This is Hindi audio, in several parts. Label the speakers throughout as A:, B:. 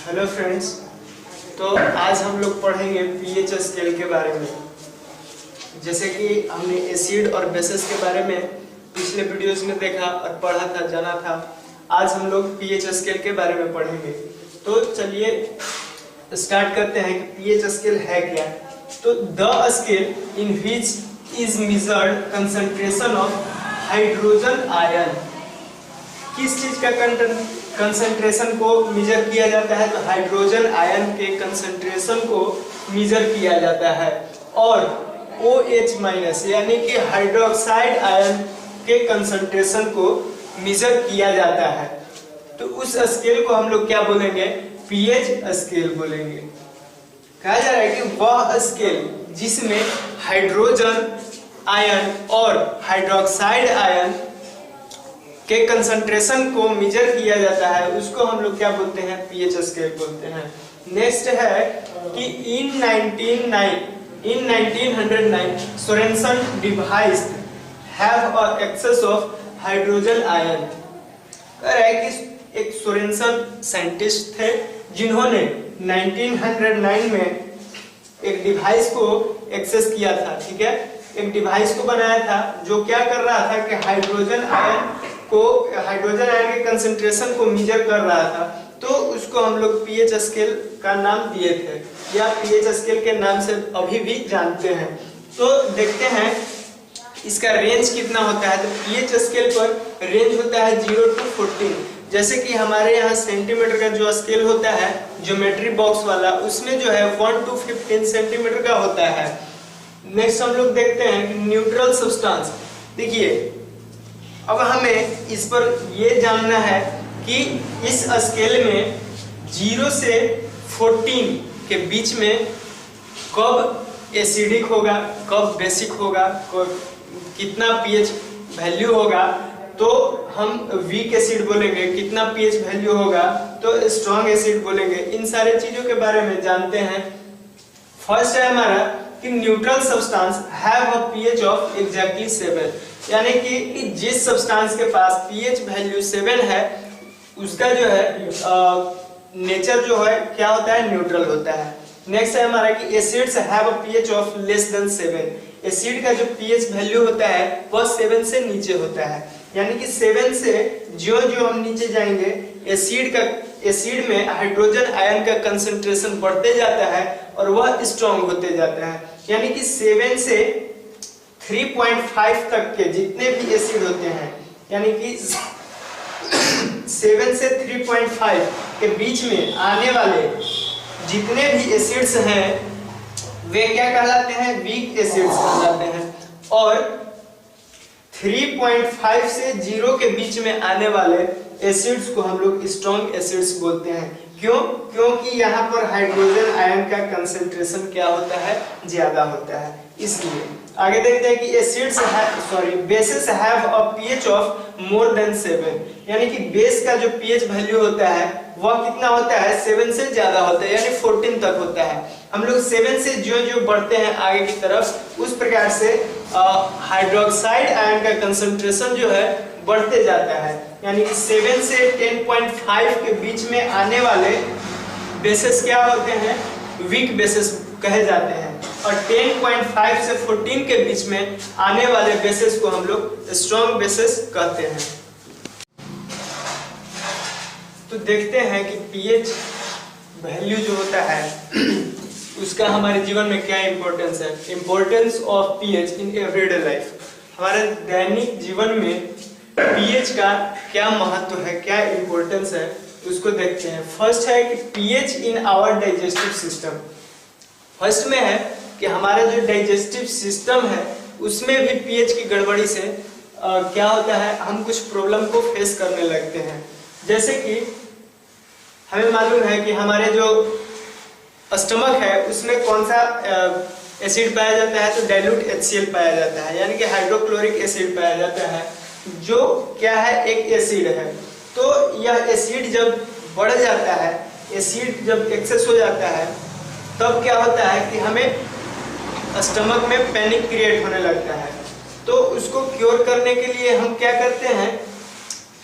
A: हेलो फ्रेंड्स, तो आज हम लोग पढ़ेंगे पीएच स्केल के बारे में। जैसे कि हमने एसिड और बेसिस के बारे में पिछले वीडियोस में देखा और पढ़ा था, जाना था। आज हम लोग पीएच स्केल के बारे में पढ़ेंगे। तो चलिए स्टार्ट करते हैं कि पीएच स्केल है क्या। तो the scale in which is measured concentration of hydrogen ion. किस चीज का कंसंट्रेशन को मेजर किया जाता है? तो हाइड्रोजन आयन के कंसंट्रेशन को मेजर किया जाता है। और OH माइनस यानी कि हाइड्रोक्साइड आयन के कंसंट्रेशन को मेजर किया जाता है। तो उस स्केल को हम लोग क्या बोलेंगे? पीएच स्केल बोलेंगे। कहा जा रहा है कि वह स्केल जिसमें हाइड्रोजन आयन और हाइड्रोक्साइड आयन के कंसंट्रेशन को मेजर किया जाता है, उसको हम लोग क्या बोलते हैं? पीएच स्केल बोलते हैं। नेक्स्ट है कि in 1909 Sorensen devised have a excess of hydrogen ion. कह रहा है कि एक सोरेनसन साइंटिस्ट थे जिन्होंने 1909 में एक डिवाइस को एक्सेस किया था। ठीक है, एक डिवाइस को बनाया था जो क्या कर रहा था कि हाइड्रोजन आयन के कंसंट्रेशन को मेजर कर रहा था। तो उसको हम लोग पीएच स्केल का नाम दिए थे, या पीएच स्केल के नाम से अभी भी जानते हैं। तो देखते हैं इसका रेंज कितना होता है। तो पीएच स्केल पर रेंज होता है 0 to 14। जैसे कि हमारे यहाँ सेंटीमीटर का जो स्केल होता है ज्योमेट्री बॉक्स वाला, उसमें जो है 1 to 15 सेंटीमीटर का होता है। नेक्स्ट हम लोग देखते हैं कि न्यूट्रल सब्सटेंस। देखिए, अब हमें इस पर ये जानना है कि इस स्केल में 0 से 14 के बीच में कब एसिडिक होगा, कब बेसिक होगा, कितना पीएच वैल्यू होगा तो हम वीक एसिड बोलेंगे, कितना पीएच वैल्यू होगा तो स्ट्रॉन्ग एसिड बोलेंगे। इन सारे चीजों के बारे में जानते हैं। फर्स्ट है हमारा कि neutral substance have a pH of exactly 7, यानी कि जिस सब्सटेंस के पास पीएच वैल्यू 7 है उसका जो है नेचर जो है क्या होता है? न्यूट्रल होता है। नेक्स्ट है हमारा कि acids have a pH of less than 7। Acid का जो पीएच वैल्यू होता है वह 7 से नीचे होता है, यानी कि 7 से जो हम नीचे जाएंगे एसिड में हाइड्रोजन आयन का कंसंट्रेशन बढ़ते जाता है और वह स्ट्रॉन्ग होते जाता है। यानी कि 7 से 3.5 तक के जितने भी एसिड होते हैं, यानी कि 7 से 3.5 के बीच में आने वाले जितने भी एसिड्स हैं वे क्या कहलाते हैं? वीक एसिड्स कहलाते हैं। और 3.5 से 0 के बीच में आने वाले एसिड्स को हम लोग स्ट्रॉन्ग एसिड्स बोलते हैं। क्यों? क्योंकि यहाँ पर हाइड्रोजन आयन का कंसंट्रेशन क्या होता है? ज्यादा होता है, इसलिए। आगे देखते हैं कि basis have a pH of more than 7, यानी कि बेस का जो पीएच वैल्यू होता है वह कितना होता है? 7 से ज्यादा होता है, यानी 14 तक होता है। हम लोग 7 से जो बढ़ते हैं आगे की तरफ, उस प्रकार से हाइड्रोक्साइड आयन का कंसंट्रेशन जो है बढ़ते जाता है। यानी कि 7 से 10.5 के बीच में आने वाले बेसिस क्या होते हैं? वीक बेसिस कहे जाते हैं। और 10.5 से 14 के बीच में आने वाले बेसिस को हम लोग स्ट्रॉन्ग बेसिस कहते हैं। तो देखते हैं कि पीएच वैल्यू जो होता है उसका हमारे जीवन में क्या इंपॉर्टेंस है। Importance of pH in everyday life. हमारे दैनिक जीवन में पीएच का क्या महत्व है, क्या इंपॉर्टेंस है, उसको देखते हैं। फर्स्ट है कि pH in our digestive system. First में है कि हमारा जो डाइजेस्टिव सिस्टम है उसमें भी पीएच की गड़बड़ी से क्या होता है? हम कुछ प्रॉब्लम को फेस करने लगते हैं। जैसे कि हमें मालूम है कि हमारे जो स्टमक है उसमें कौन सा एसिड पाया जाता है? तो डाइल्यूट HCl पाया जाता है, यानी कि हाइड्रोक्लोरिक एसिड पाया जाता है, जो क्या है? एक एसिड है। तो यह एसिड जब बढ़ जाता है, एसिड जब एक्सेस हो जाता है, तब क्या होता है कि हमें स्टमक में पैनिक क्रिएट होने लगता है। तो उसको क्योर करने के लिए हम क्या करते हैं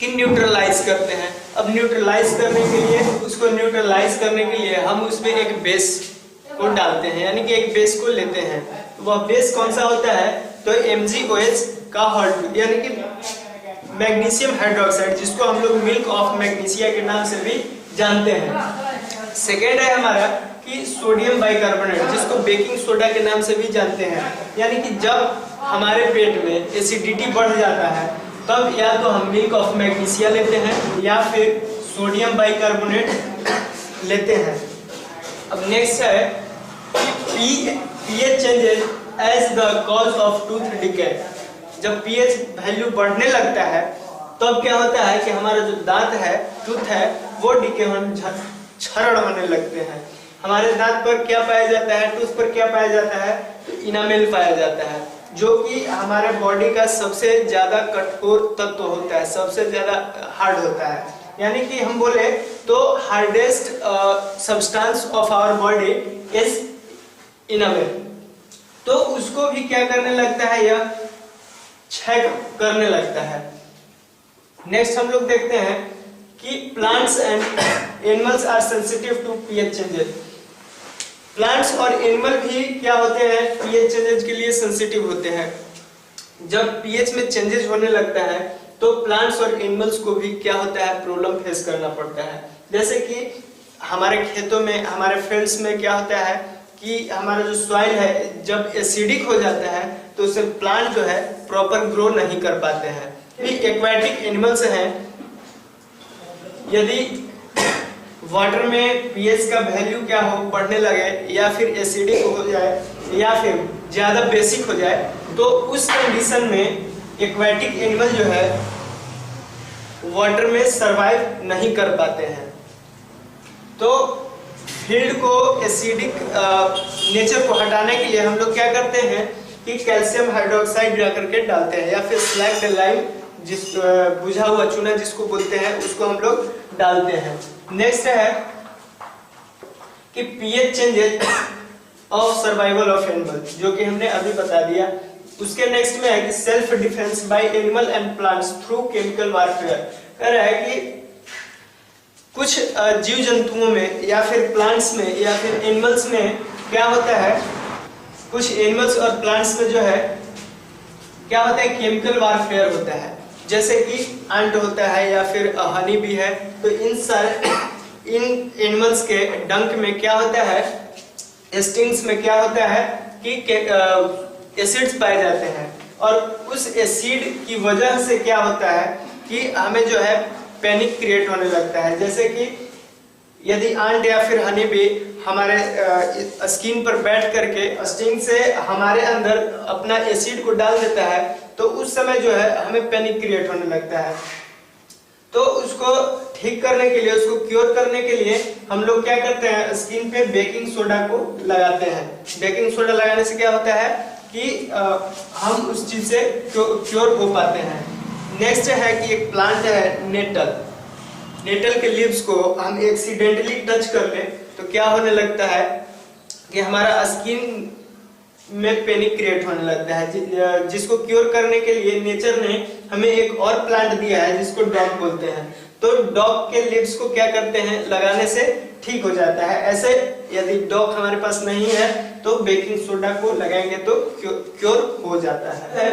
A: कि न्यूट्रलाइज करते हैं, अब न्यूट्रलाइज करने के लिए, उसको न्यूट्रलाइज करने के लिए हम उसमें एक बेस को डालते हैं, यानी कि एक बेस को लेते हैं। वह बेस कौन सा होता है? तो MgOH का हॉट, यानी कि मैग्नीशियम हाइड्रोक्साइड, जिसको हम लोग मिल्क ऑफ मैग्नीशिया के नाम से भी जानते हैं। सेकेंड है हमारा कि सोडियम बाइकार्बोनेट, जिसको बेकिंग सोडा के नाम से भी जानते हैं। यानी कि जब हमारे पेट में एसिडिटी बढ़ जाता है तब या तो हम मिल्क ऑफ मैग्नीशिया लेते हैं या फिर सोडियम बाइकार्बोनेट लेते हैं। अब नेक्स्ट है pH changes as the cause of tooth decay. जब pH वैल्यू बढ़ने लगता है तब क्या होता है कि हमारा जो दांत है, टूथ है, वो डिके क्षरण होने लगते हैं। हमारे दांत पर क्या पाया जाता है? टूथ पर क्या पाया जाता है? तो इनामेल पाया जाता है, जो कि हमारे बॉडी का सबसे ज्यादा कठोर तत्व होता है, सबसे ज्यादा हार्ड होता है। यानी कि हम बोले तो hardest substance of our body is enamel. तो उसको भी क्या करने लगता है? यह क्षय करने लगता है। नेक्स्ट हम लोग देखते हैं कि plants and animals are sensitive to pH changes. Plants और एनिमल भी क्या होते हैं? pH चेंजेस के लिए सेंसिटिव होते हैं। जब pH में चेंजेस होने लगता है तो प्लांट्स और एनिमल्स को भी क्या होता है? प्रॉब्लम फेस करना पड़ता है। जैसे कि हमारे खेतों में, हमारे फील्ड्स में क्या होता है कि हमारा जो सॉइल है जब एसिडिक हो जाता है तो उससे प्लांट जो है प्रॉपर ग्रो नहीं कर पाते हैं। एक्वाटिक एनिमल्स हैं, यदि वाटर में pH का वैल्यू क्या हो, बढ़ने लगे या फिर एसिडिक हो जाए या फिर ज्यादा बेसिक हो जाए, तो उस कंडीशन में एक्वाटिक एनिमल जो है वाटर में सरवाइव नहीं कर पाते हैं। तो फील्ड को एसिडिक नेचर को हटाने के लिए हम लोग क्या करते हैं कि कैल्शियम हाइड्रोक्साइड जा करके डालते हैं, या फिर स्लैग्ड लाइम, जिस बुझा हुआ चूना जिसको बोलते हैं, उसको हम लोग डालते हैं। नेक्स्ट है कि pH changes of survival of animal, जो कि हमने अभी बता दिया। उसके नेक्स्ट में है कि self defence bye animal and plants through chemical warfare. कह रहा है कि कुछ जीव जंतुओं में या फिर प्लांट्स में या फिर एनिमल्स में क्या होता है, कुछ एनिमल्स और प्लांट्स में जो है क्या होता है? केमिकल वारफेयर होता है। जैसे कि एंट होता है या फिर हनी भी है, तो इन एनिमल्स के डंक में क्या होता है? स्टिंग्स में क्या होता है कि एसिड्स पाए जाते हैं, और उस एसिड की वजह से क्या होता है कि हमें जो है पैनिक क्रिएट होने लगता है। जैसे कि यदि एंट या फिर हनी भी हमारे स्किन पर बैठ करके स्टिंग से हमारे अंदर अपना एसिड को डाल देता है, तो उस समय जो है हमें पैनिक क्रिएट होने लगता है। तो उसको ठीक करने के लिए, उसको क्योर करने के लिए हम लोग क्या करते हैं? स्किन पे बेकिंग सोडा को लगाते हैं। बेकिंग सोडा लगाने से क्या होता है कि हम उस चीज से क्योर हो पाते हैं। नेक्स्ट है कि एक प्लांट है नेटल। नेटल के लीव्स को हम एक्सीडेंटली टच कर ले तो क्या होने लगता है कि हमारा स्किन में पैनिक क्रिएट होने लगता है, जिसको क्योर करने के लिए नेचर ने हमें एक और प्लांट दिया है जिसको डॉग बोलते हैं। तो डॉग के लीव्स को क्या करते हैं? लगाने से ठीक हो जाता है। ऐसे यदि डॉग हमारे पास नहीं है तो बेकिंग सोडा को लगाएंगे तो क्योर हो जाता है।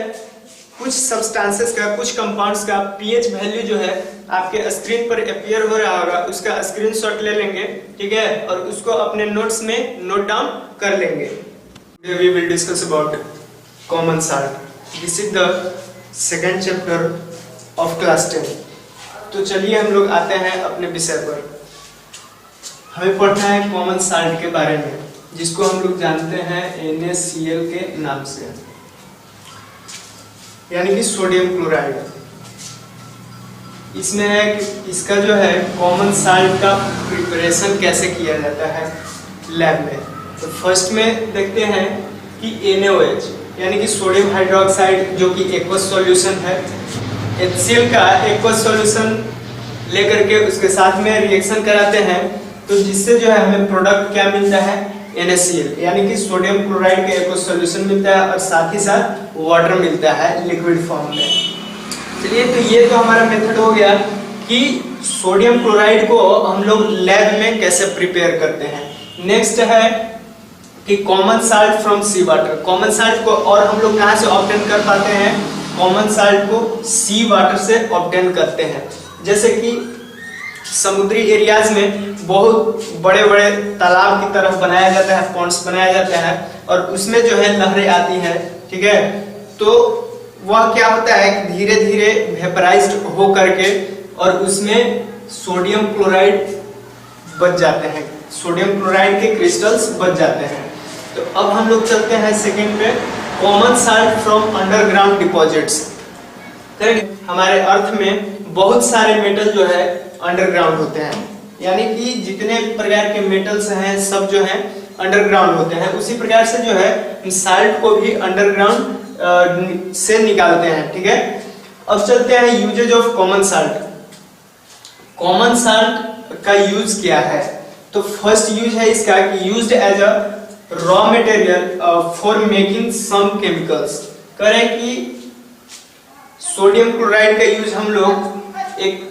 A: कुछ सब्सटेंसेस का, कुछ कंपाउंड्स का pH वैल्यू जो है आपके स्क्रीन पर अपीयर हो रहा होगा, उसका स्क्रीनशॉट ले लेंगे, ठीक है, और उसको अपने नोट्स में नोट डाउन कर लेंगे। We will discuss about common salt. This is the second chapter of class 10. तो चलिए हम लोग आते हैं अपने विषय पर। हमें पढ़ना है कॉमन साल्ट के बारे में, जिसको हम लोग जानते हैं NaCl के नाम से, यानी कि सोडियम क्लोराइड। इसमें है कि इसका जो है कॉमन साल्ट का प्रिपरेशन कैसे किया जाता है लैब में। तो फर्स्ट में देखते हैं कि NaOH यानी कि सोडियम हाइड्रोक्साइड, जो कि एक्वस सॉल्यूशन है, HCl का एक्वस सॉल्यूशन लेकर के उसके साथ में रिएक्शन कराते हैं, तो जिससे जो है हमें प्रोडक्ट क्या मिलता है? NaCl, यानी कि सोडियम क्लोराइड का एक्वस सॉल्यूशन मिलता है और साथ ही साथ वाटर मिलता है लिक्विड फॉर्म में। चलिए, तो ये तो हमारा मेथड हो गया कि सोडियम क्लोराइड को हम लोग लैब में कैसे प्रिपेयर करते हैं। नेक्स्ट है कि common salt from sea water. Common salt को और हम लोग कहाँ से ऑब्टेन कर पाते हैं? कॉमन साल्ट को सी वाटर से ऑब्टेन करते हैं। जैसे कि समुद्री एरियाज में बहुत बड़े बड़े तालाब की तरफ बनाया जाता है, पॉन्ड्स बनाया जाता है, और उसमें जो है लहरें आती हैं, ठीक है। तो वह क्या होता है कि धीरे धीरे वेपराइज्ड हो करके और उसमें सोडियम क्लोराइड बच जाते हैं, सोडियम क्लोराइड के क्रिस्टल्स बच जाते हैं। तो अब हम लोग चलते हैं सेकंड पे, common salt from underground deposits. हमारे अर्थ में बहुत सारे मेटल जो है अंडरग्राउंड होते हैं, यानी कि जितने प्रकार के मेटल्स हैं सब जो है अंडरग्राउंड होते हैं। उसी प्रकार से जो है साल्ट को भी अंडरग्राउंड से निकालते हैं, ठीक है। अब चलते हैं uses of common salt. Common salt का यूज क्या है? तो फर्स्ट यूज है इसका कि used as a raw material for making some chemicals. करें कि सोडियम क्लोराइड का यूज हम लोग एक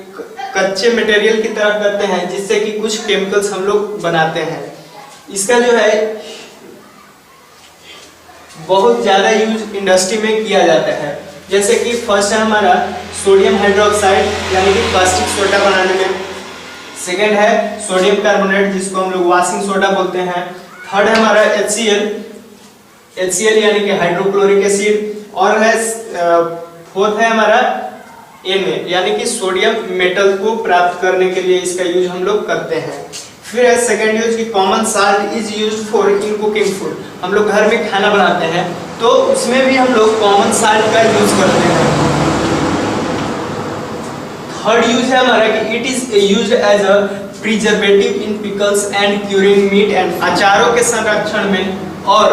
A: कच्चे मटेरियल की तरह करते हैं जिससे कि कुछ केमिकल्स हम लोग बनाते हैं। इसका जो है बहुत ज्यादा यूज इंडस्ट्री में किया जाता है। जैसे कि फर्स्ट है हमारा सोडियम हाइड्रोक्साइड यानी कि प्लास्टिक सोडा बनाने में। सेकेंड है सोडियम कार्बोनेट जिसको हम लोग वॉशिंग सोडा बोलते हैं। थर्ड है हमारा HCl यानी कि हाइड्रोक्लोरिक एसिड। और है फोर्थ है हमारा Na यानी कि सोडियम मेटल को प्राप्त करने के लिए इसका यूज हम लोग करते हैं। फिर है सेकेंड यूज कि common salt is used for in cooking food. हम लोग घर में खाना बनाते हैं तो उसमें भी हम लोग कॉमन साल्ट का यूज करते हैं। थर्ड यूज है हमारा कि it is used as a preservative in pickles and curing meat and, अचारों के संरक्षण में और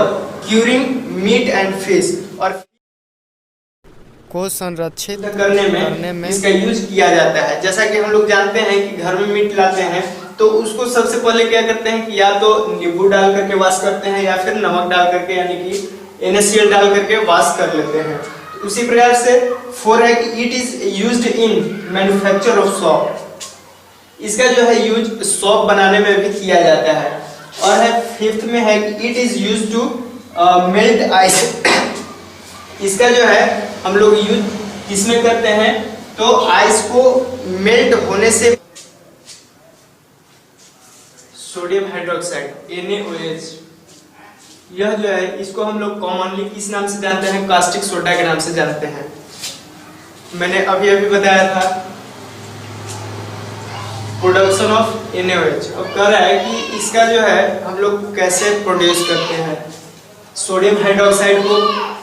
A: क्यूरिंग मीट एंड फिश और
B: को संरक्षित
A: करने में इसका यूज किया जाता है। जैसा कि हम लोग जानते हैं कि घर में मीट लाते हैं तो उसको सबसे पहले क्या करते हैं कि या तो नींबू डाल करके वॉश करते हैं या फिर नमक डाल करके यानी कि NaCl डाल करके वॉश कर लेते हैं। तो उसी प्रकार से फोर है कि it is used in manufacture of shop. इसका जो है यूज सॉप बनाने में भी किया जाता है। और है फिफ्थ में है कि it is used to melt ice. इसका जो है हम लोग यूज किसमें करते हैं? तो आइस को मेल्ट होने से सोडियम हाइड्रोक्साइड NaOH, यह जो है इसको हम लोग कॉमनली किस नाम से जानते हैं? कास्टिक सोडा के नाम से जानते हैं। मैंने अभी बताया था प्रोडक्शन ऑफ NaOH। अब कह रहा है कि इसका जो है हम लोग कैसे प्रोड्यूस करते हैं, सोडियम हाइड्रोक्साइड को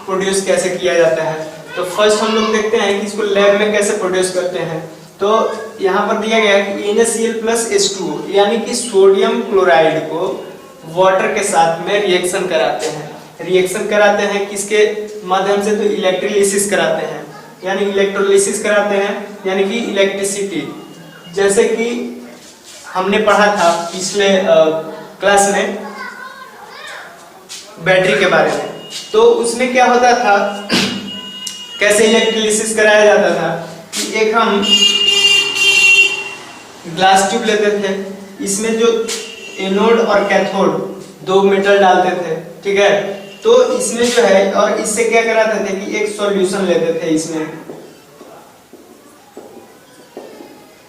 A: प्रोड्यूस कैसे किया जाता है। तो फर्स्ट हम लोग देखते हैं कि इसको लैब में कैसे प्रोड्यूस करते हैं। तो यहाँ पर दिया गया है कि NaCl plus H2 यानी कि सोडियम क्लोराइड को वाटर के साथ में रिएक्शन कराते हैं। रिएक्शन कराते हैं किसके माध्यम से? तो इलेक्ट्रोलिसिस कराते हैं, यानी इलेक्ट्रोलिसिस कराते हैं यानी कि इलेक्ट्रिसिटी। जैसे कि हमने पढ़ा था पिछले क्लास में बैटरी के बारे में, तो उसमें क्या होता था, कैसे इलेक्ट्रोलिसिस कराया जाता था कि एक हम ग्लास ट्यूब लेते थे, इसमें जो एनोड और कैथोड दो मेटल डालते थे, ठीक है। तो इसमें जो है और इससे क्या कराते थे कि एक सॉल्यूशन लेते थे इसमें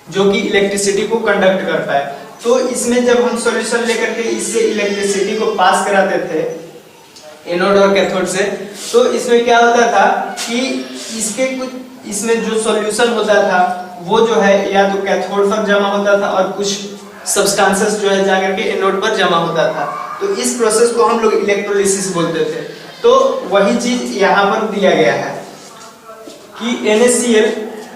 A: जो कि इलेक्ट्रिसिटी को कंडक्ट कर पाए। तो इसमें जब हम सॉल्यूशन लेकर के इससे इलेक्ट्रिसिटी को पास कराते थे एनोड और कैथोड से, तो इसमें क्या होता था कि इसके कुछ इसमें जो सॉल्यूशन होता था वो जो है या तो कैथोड पर जमा होता था और कुछ सब्सटेंसेस जो है जाकर के एनोड पर जमा होता था। तो इस प्रोसेस को हम लोग इलेक्ट्रोलिसिस बोलते थे। तो वही चीज यहाँ पर दिया गया है कि NaCl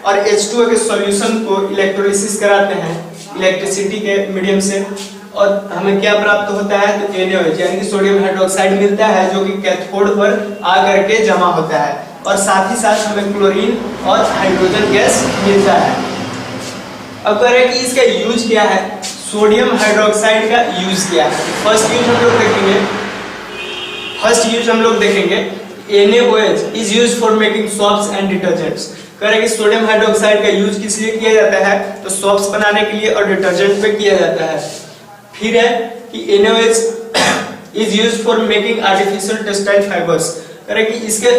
A: और H2O के सॉल्यूशन को इलेक्ट्रोलिसिस कराते हैं इलेक्ट्रिसिटी के मीडियम से, और हमें क्या प्राप्त होता है? तो NaOH यानी कि सोडियम हाइड्रोक्साइड मिलता है जो कि कैथोड पर आकर के जमा होता है, और साथ ही साथ हमें क्लोरीन और हाइड्रोजन गैस मिलता है। अब कह रहे हैं कि इसका यूज क्या है, सोडियम हाइड्रोक्साइड का यूज क्या है। फर्स्ट यूज हम लोग देखेंगे NaOH is used for making soaps and detergents। कह रहे हैं कि सोडियम हाइड्रोक्साइड का यूज किस लिए किया जाता है, तो सोप्स बनाने के लिए और डिटर्जेंट पे किया जाता है। फिर है कि NaOH is used for making artificial textile fibres. कह रहे हैं कि इसके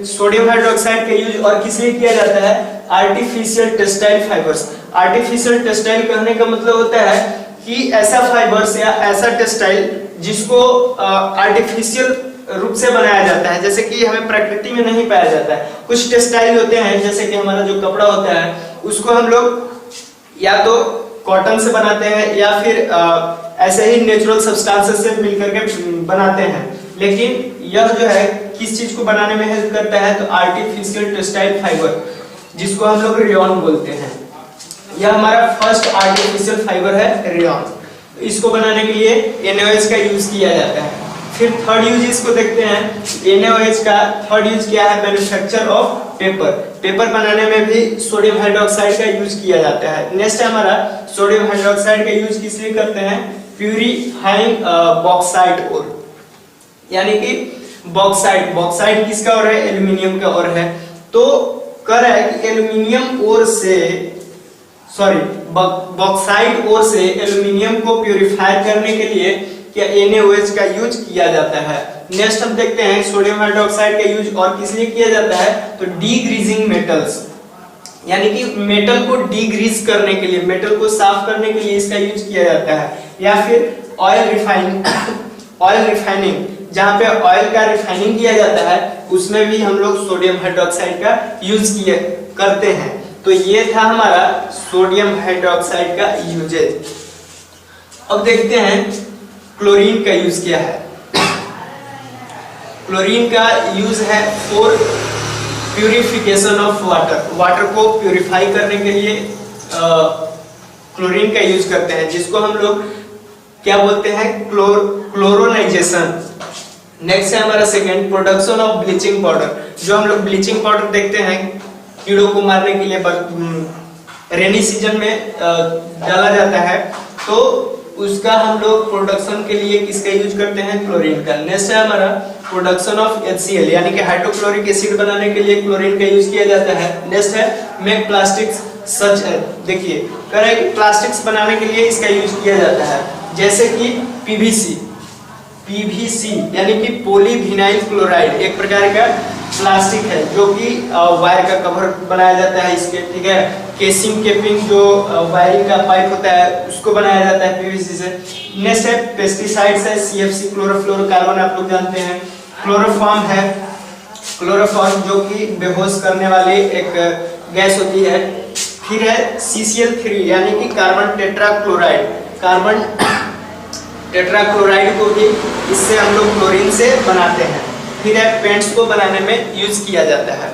A: सोडियम हाइड्रोक्साइड का यूज और किस लिए किया जाता है, artificial textile fibres. Artificial textile कहने का मतलब होता है कि ऐसा फाइबर्स या ऐसा टेक्सटाइल जिसको आर्टिफिशियल रूप से बनाया जाता है, जैसे कि हमें प्रकृति में नहीं पाया जाता है। कुछ टेक्सटाइल होते हैं जैसे कि हमारा जो कपड़ा होता है उसको हम लोग या तो कॉटन से बनाते हैं या फिर ऐसे ही नेचुरल सब्सटेंसेस से मिलकर के बनाते हैं, लेकिन यह जो है किस चीज को बनाने में हेल्प करता है, तो आर्टिफिशियल टेक्सटाइल फाइबर जिसको हम लोग रेयॉन बोलते हैं। यह हमारा फर्स्ट आर्टिफिशियल फाइबर है रेयॉन। इसको बनाने के लिए NaOH का यूज किया जाता है। फिर थर्ड यूज इसको देखते हैं। NaOH का थर्ड यूज क्या है, मैन्युफैक्चर ऑफ पेपर। पेपर बनाने में भी सोडियम हाइड्रोक्साइड का यूज किया जाता है। नेक्स्ट है हमारा सोडियम हाइड्रोक्साइड का यूज किस लिए करते हैं, प्यूरिफाइंग बॉक्साइट ओर, यानी कि बॉक्साइट किसका ओर है, एल्यूमिनियम का ओर है। तो कह रहा है कि एल्यूमिनियम ओर से बॉक्साइट ओर से एल्यूमिनियम को प्यूरिफाई करने के लिए क्या NaOH का यूज किया जाता है। नेक्स्ट हम देखते हैं सोडियम हाइड्रोक्साइड का यूज और किस लिए किया जाता है, तो डीग्रीजिंग मेटल्स, यानी कि मेटल को डीग्रीज करने के लिए, मेटल को साफ करने के लिए इसका यूज किया जाता है। या फिर ऑयल रिफाइनिंग, जहां पे ऑयल का रिफाइनिंग किया जाता है उसमें भी हम लोग सोडियम हाइड्रोक्साइड का यूज करते हैं। तो ये था हमारा सोडियम हाइड्रोक्साइड का यूजेज। अब देखते हैं क्लोरीन का यूज क्या है। क्लोरीन का यूज है फॉर प्यूरिफिकेशन ऑफ वाटर को प्यूरिफाई करने के लिए क्लोरीन का यूज करते हैं, जिसको हम लोग क्या बोलते हैं, क्लोरोनाइजेशन। नेक्स्ट है हमारा second, production of bleaching powder. जो हम लोग ब्लीचिंग पाउडर देखते हैं कीड़ों को मारने के लिए रेनी सीजन में डाला जाता है, तो उसका हम लोग प्रोडक्शन के लिए किसका यूज करते हैं, क्लोरीन का। नेक्स्ट है हमारा प्रोडक्शन ऑफ HCl, यानी कि हाइड्रोक्लोरिक एसिड बनाने के लिए क्लोरीन का यूज किया जाता है। नेक्स्ट है मेक प्लास्टिक्स सच है, देखिए कह रहा है कि प्लास्टिक्स बनाने के लिए इसका यूज किया जाता है, जैसे कि PVC यानी कि पॉलीविनाइल क्लोराइड, एक प्रकार का प्लास्टिक है जो कि वायर का कवर बनाया जाता है इसके, ठीक है। केसिंग केपिंग जो वायरिंग का पाइप होता है उसको बनाया जाता है PVC से। नेक्स्ट है पेस्टिसाइड्स है, CFC क्लोरोफ्लोरोकार्बन आप लोग जानते हैं। क्लोरोफॉर्म है, क्लोरोफॉर्म जो कि बेहोश करने वाली एक गैस होती है। फिर है CCl3 यानी कि कार्बन टेट्राक्लोराइड, कार्बन टेट्राक्लोराइड को भी इससे हम लोग क्लोरीन से बनाते हैं। फिर है पेंट्स को बनाने में यूज किया जाता है।